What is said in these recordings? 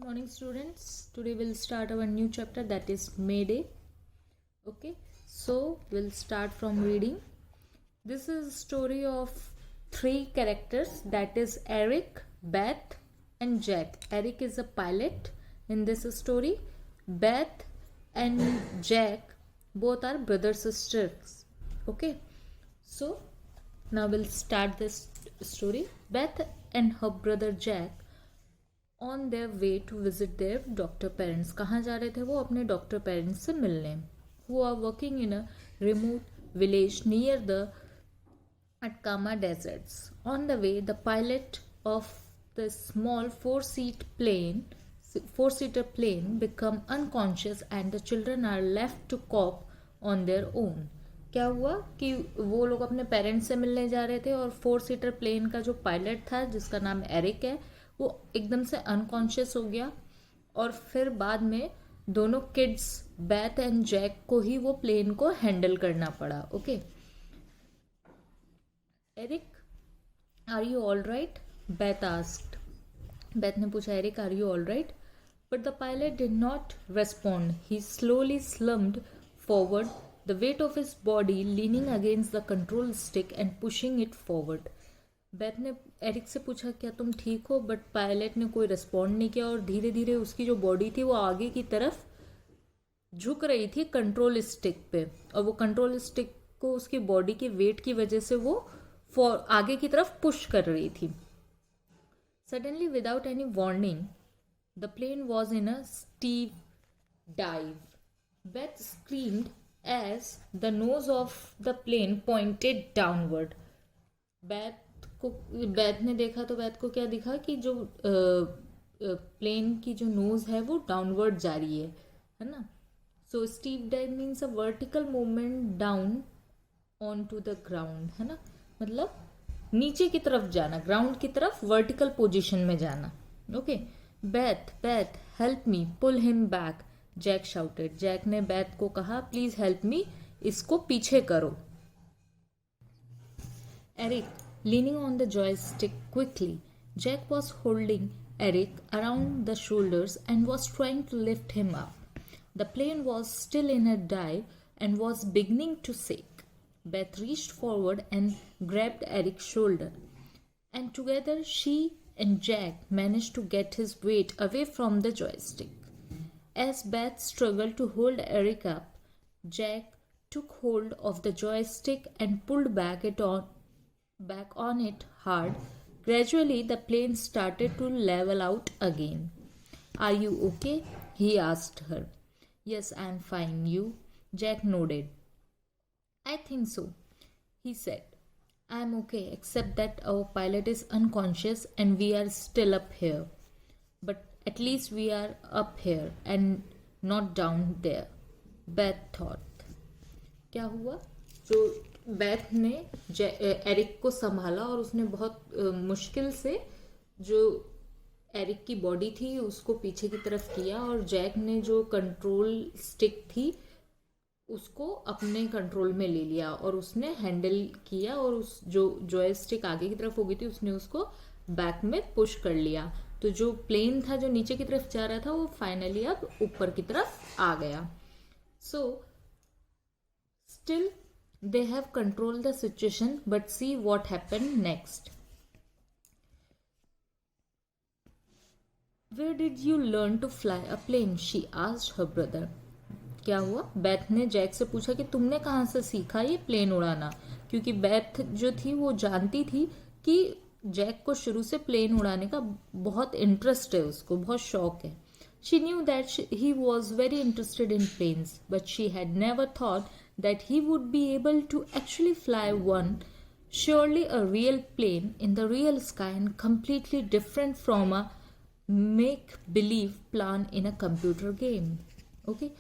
morning, students. Today we'll start our new chapter, that is May Day. Okay, so we'll start from reading. This is a story of three characters, that is Eric, Beth, and Jack. Eric is a pilot in this story. Beth and Jack both are brother sisters. Okay, so now we'll start this story. Beth and her brother Jack on their way to visit their doctor parents. कहाँ जा रहे थे वो? अपने doctor parents से मिलने. Who are working in a remote village near the Atacama deserts. On the way the pilot of the small four-seater plane become unconscious and the children are left to cope on their own. क्या हुआ कि वो लोग अपने parents से मिलने जा रहे थे और 4-seater प्लेन का जो पायलट था जिसका नाम एरिक है वो एकदम से अनकॉन्शियस हो गया और फिर बाद में दोनों किड्स बेथ एंड जैक को ही वो प्लेन को हैंडल करना पड़ा. Okay, Eric are you all right? Beth asked. Beth ने पूछा Eric are you all right? But the pilot did not respond. He slowly slumped forward, the weight of his body leaning against the control stick and pushing it forward. Beth ने Eric से पूछा क्या तुम ठीक हो? But pilot ने कोई respond नहीं किया और धीरे धीरे उसकी जो बॉडी थी वो आगे की तरफ झुक रही थी कंट्रोल स्टिक पे, और वो कंट्रोल स्टिक को उसकी बॉडी के वेट की वजह से वो आगे की तरफ पुश कर रही थी. Suddenly without any warning the plane was in a steep dive. Beth screamed as the nose of the plane pointed downward. Beth ने देखा तो बेथ को क्या दिखा कि जो प्लेन की जो नोज है वो डाउनवर्ड जा रही है ना. So steep dive means a vertical movement down on to the ground, है ना, मतलब नीचे की तरफ जाना, ग्राउंड की तरफ वर्टिकल पोजीशन में जाना. Okay, Beth help me pull him back, Jack shouted. Jack ने बेथ को कहा प्लीज हेल्प मी, इसको पीछे करो. Eric leaning on the joystick quickly. Jack was holding Eric around the shoulders and was trying to lift him up. The plane was still in a dive and was beginning to shake. Beth reached forward and grabbed Eric's shoulder, and together she and Jack managed to get his weight away from the joystick. As Beth struggled to hold Eric up, Jack took hold of the joystick and pulled back on it hard. Gradually the plane started to level out again. Are you okay? He asked her. Yes, I am fine. You? Jack nodded. I think so, he said. I am okay, except that our pilot is unconscious and we are still up here. But at least we are up here and not down there, Beth thought. क्या हुआ? जो Beth ने Eric को संभाला और उसने बहुत मुश्किल से जो एरिक की बॉडी थी उसको पीछे की तरफ किया, और जैक ने जो कंट्रोल स्टिक थी उसको अपने कंट्रोल में ले लिया और उसने हैंडल किया, और उस जो जॉयस्टिक आगे की तरफ हो गई थी उसने उसको बैक में पुश कर लिया. तो जो प्लेन था जो नीचे की तरफ जा रहा था वो फाइनली अब ऊपर की तरफ आ गया. So still they have controlled the situation, but see what happened next. Where did you learn to fly a plane? She asked her brother. क्या हुआ? बेथ ने जैक से पूछा कि तुमने कहाँ से सीखा ये प्लेन उड़ाना, क्योंकि बेथ जो थी वो जानती थी कि जैक को शुरू से प्लेन उड़ाने का बहुत इंटरेस्ट है, उसको बहुत शौक है. She knew that he was very interested in planes, but she had never thought that he would be able to actually fly one. Surely a real plane in the real sky and completely different from a make-believe plan in a computer game. Okay?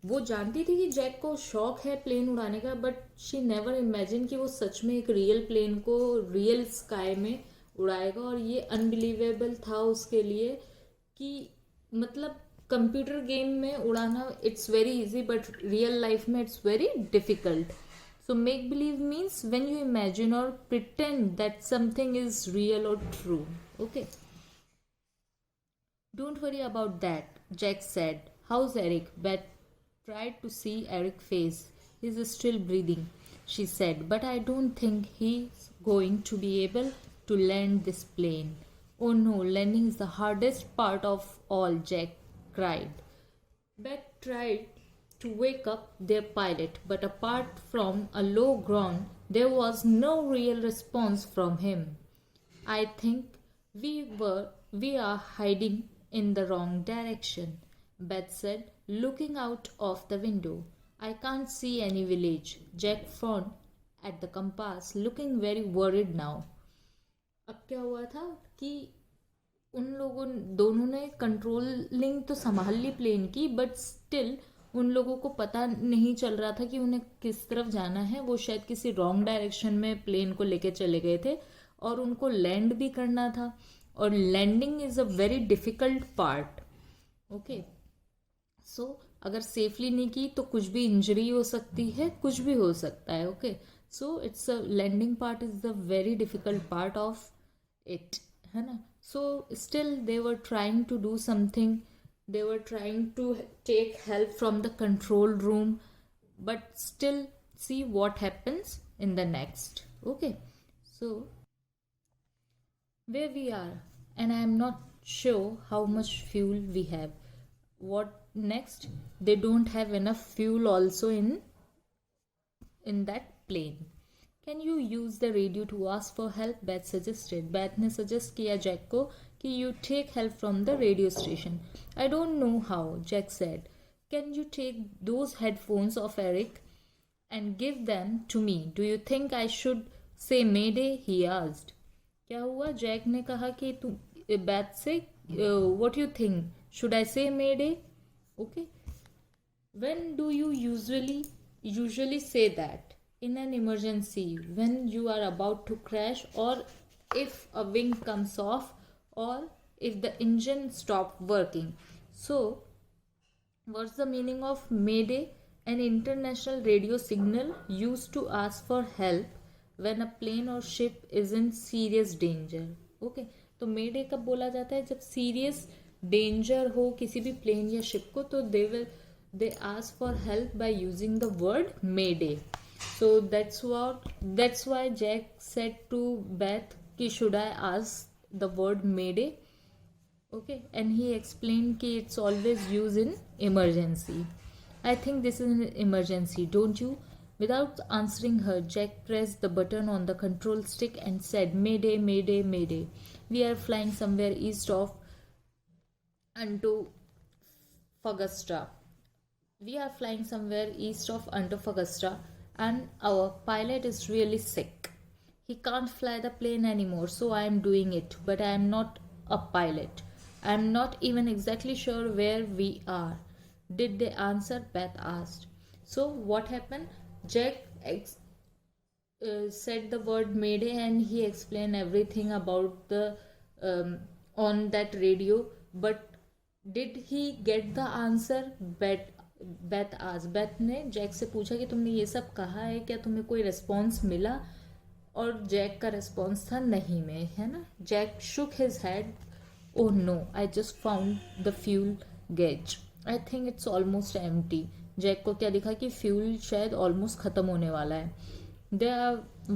वो जानती थी कि Jack को शौक है plane उड़ाने का, but she never imagine कि वो सच में एक रियल प्लेन को रियल स्काई में उड़ाएगा. और ये अनबिलीवेबल था उसके लिए कि मतलब कंप्यूटर गेम में उड़ाना it's very easy, but real life में it's very difficult. So make believe means when you imagine और pretend that something is real और true. Okay, Don't worry about that, Jack said. How's Eric? Beth tried to see Eric's face. He's still breathing, she said, but I don't think he's going to be able to land this plane. Oh no, landing is the hardest part of all, Jack cried. Beth tried to wake up their pilot, but apart from a low groan, there was no real response from him. I think we are hiding in the wrong direction, Beth said, looking out of the window. I can't see any village. Jack frowned at the compass, looking very worried now. अब क्या हुआ था कि उन लोगों दोनों ने controlling तो संभाल ली प्लेन की, बट स्टिल उन लोगों को पता नहीं चल रहा था कि उन्हें किस तरफ जाना है. वो शायद किसी रॉन्ग डायरेक्शन में प्लेन को लेके चले गए थे और उनको लैंड भी करना था, और landing is a very difficult part. Okay, so अगर सेफली नहीं की तो कुछ भी इंजरी हो सकती है, कुछ भी हो सकता है. Okay, so it's a landing part is the very difficult part of it, है ना. So still they were trying to do something, they were trying to take help from the control room, but still see what happens in the next. Okay, so where we are, and I am not sure how much fuel we have. What next? They don't have enough fuel also in that plane. Can you use the radio to ask for help? Beth suggested. Beth ने suggest किया Jack को कि you take help from the radio station. I don't know how, Jack said. Can you take those headphones of Eric and give them to me? Do you think I should say Mayday? He asked. क्या हुआ? Jack ने कहा कि तुम Beth से what do you think? Should I say Mayday? Okay. When do you usually say that? In an emergency, when you are about to crash, or if a wing comes off, or if the engine stops working. So what's the meaning of Mayday? An international radio signal used to ask for help when a plane or ship is in serious danger. Okay, तो Mayday कब बोला जाता है? जब serious danger हो किसी भी plane या ship को, तो they ask for help by using the word Mayday. So that's why Jack said to Beth कि should I ask the word Mayday? Okay, and he explained कि it's always used in emergency. I think this is an emergency, don't you? Without answering her, Jack pressed the button on the control stick and said, Mayday, Mayday, Mayday. We are flying somewhere east of Antofagasta. And our pilot is really sick. He can't fly the plane anymore, so I am doing it. But I am not a pilot. I am not even exactly sure where we are. Did they answer? Beth asked. So what happened? Jack said the word Mayday, and he explained everything about the on that radio. But did he get the answer? Beth asked. Beth ने Jack से पूछा कि तुमने ये सब कहा है, क्या तुम्हें कोई रिस्पॉन्स मिला? और जैक का रिस्पॉन्स था नहीं में, है ना. Jack shook his head. Oh no, I just found the fuel gauge. I think it's almost empty. Jack को क्या दिखा कि फ्यूल शायद ऑलमोस्ट ख़त्म होने वाला है.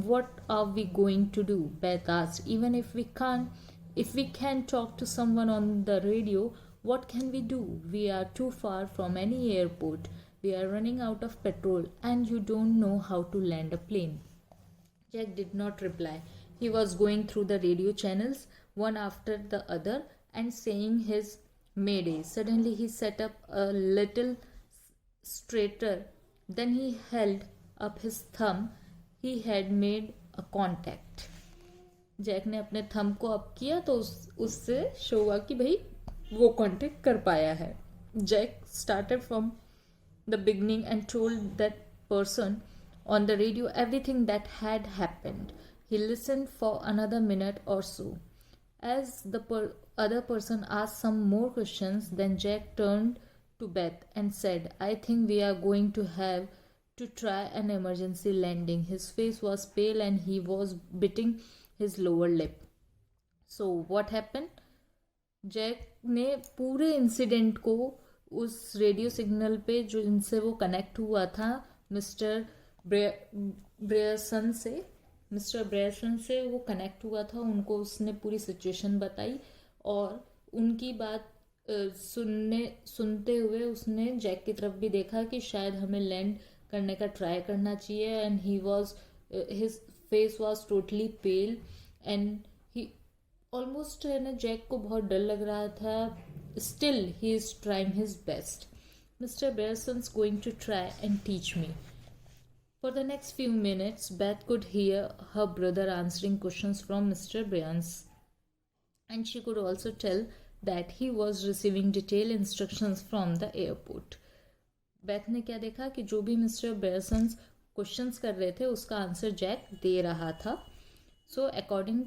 What are we going to do? Beth asked. Even if we can't talk to someone on the radio, what can we do? We are too far from any airport. We are running out of petrol, and you don't know how to land a plane. Jack did not reply. He was going through the radio channels, one after the other, and saying his Mayday. Suddenly he sat up a little straighter. Then he held up his thumb. He had made a contact. Jack ने अपने thumb को up किया तो उससे show हुआ कि भाई वो कांटेक्ट कर पाया है. Jack started from the beginning and told that person on the radio everything that had happened. He listened for another minute or so. As the other person asked some more questions, then Jack turned to Beth and said, I think we are going to have to try an emergency landing. His face was pale and he was biting his lower lip. So what happened? Jack ने पूरे incident को उस radio signal पे जो जिनसे वो connect हुआ था मिस्टर ब्रेयरसन से वो कनेक्ट हुआ था, उनको उसने पूरी सिचुएशन बताई और उनकी बात सुनते हुए उसने जैक की तरफ भी देखा कि शायद हमें लैंड करने का ट्राई करना चाहिए। And his face was totally pale and he almost है ना, जैक को बहुत डर लग रहा था। Still he is trying his best. Mister Bearson's going to try and teach me. For the next few minutes, Beth could hear her brother answering questions from Mr. Bryans, and she could also tell that he was receiving detailed instructions from the airport. Beth ने क्या देखा कि जो भी mister बेयरसन्स questions कर रहे थे उसका आंसर जैक दे रहा था। So according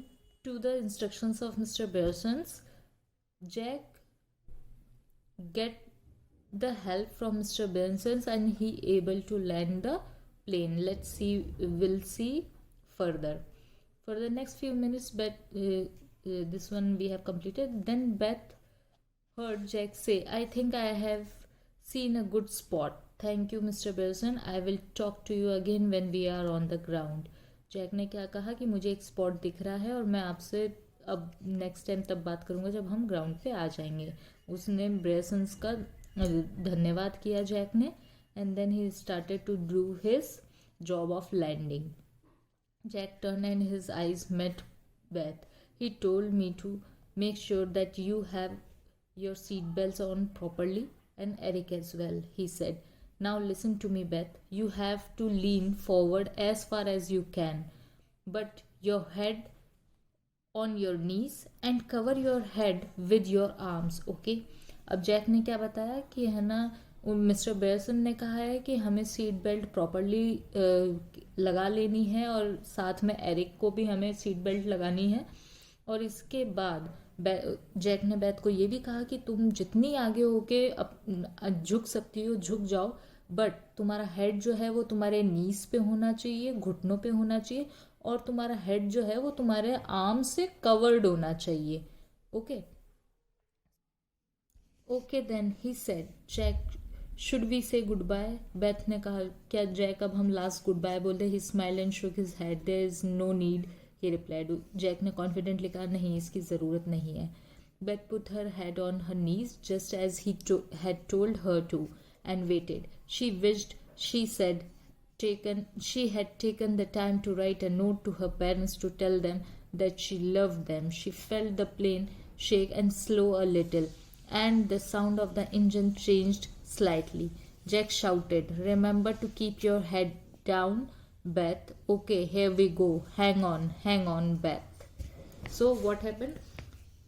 to the instructions of Mr. Bearsons, Jack get the help from Mr. Bearsons and he able to land the plane. We'll see further. For the next few minutes, this one we have completed. Then Beth heard Jack say, I think I have seen a good spot. Thank you, Mr. Bearson. I will talk to you again when we are on the ground. Jack ने क्या कहा कि मुझे एक spot दिख रहा है और मैं आपसे अब नेक्स्ट टाइम तब बात करूंगा जब हम ग्राउंड पे आ जाएंगे। उसने ब्रेसन्स का धन्यवाद किया जैक ने। And then he started to do his job of landing. Jack turned and his eyes met Beth. He told me to make sure that you have your seat belts on properly and Eric as well, he said. Now listen to me, Beth. You have to lean forward as far as you can, but your head on your knees and cover your head with your arms, okay? अब Jack ने क्या बताया कि है ना, mister बेयरसन ने कहा है कि हमें सीट बेल्ट प्रॉपरली लगा लेनी है और साथ में एरिक को भी हमें सीट बेल्ट लगानी है। और इसके बाद जैक ने बेथ को ये भी कहा कि तुम जितनी आगे होके झुक सकती हो झुक जाओ, बट तुम्हारा हेड जो है वो तुम्हारे नीज पे होना चाहिए, घुटनों पे होना चाहिए, और तुम्हारा हेड जो है वो तुम्हारे आर्म से कवर्ड होना चाहिए। Okay okay then he said, Jack should we say good bye? Beth ने कहा, क्या जैक अब हम लास्ट गुड बाय बोलते? He smile and shook his head, there is no need, he replied. Jack ने कॉन्फिडेंटली कहा, नहीं, इसकी ज़रूरत नहीं है। Beth put her head on her knees just as he had told her to and waited. She wished she had taken the time to write a note to her parents to tell them that she loved them. She felt the plane shake and slow a little, and the sound of the engine changed slightly. Jack shouted, remember to keep your head down, Beth. Okay, here we go. Hang on, Beth. So what happened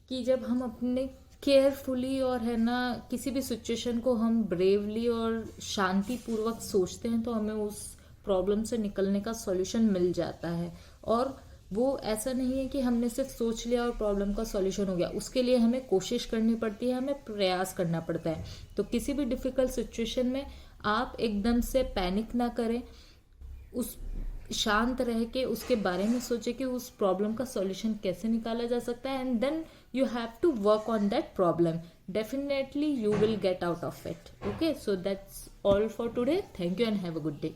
कि जब हम अपने carefully और है ना किसी भी situation को हम ब्रेवली और शांति पूर्वक सोचते हैं तो हमें उस प्रॉब्लम से निकलने का सॉल्यूशन मिल जाता है। और वो ऐसा नहीं है कि हमने सिर्फ सोच लिया और प्रॉब्लम का सॉल्यूशन हो गया, उसके लिए हमें कोशिश करनी पड़ती है, हमें प्रयास करना पड़ता है। तो किसी भी डिफिकल्ट सिचुएशन में आप एकदम से पैनिक ना करें, उस शांत रह के उसके बारे में सोचे कि उस प्रॉब्लम का सॉल्यूशन कैसे निकाला जा सकता है, and then you have to work on that problem. Definitely you will get out of it. Okay, so that's all for today. Thank you and have a good day.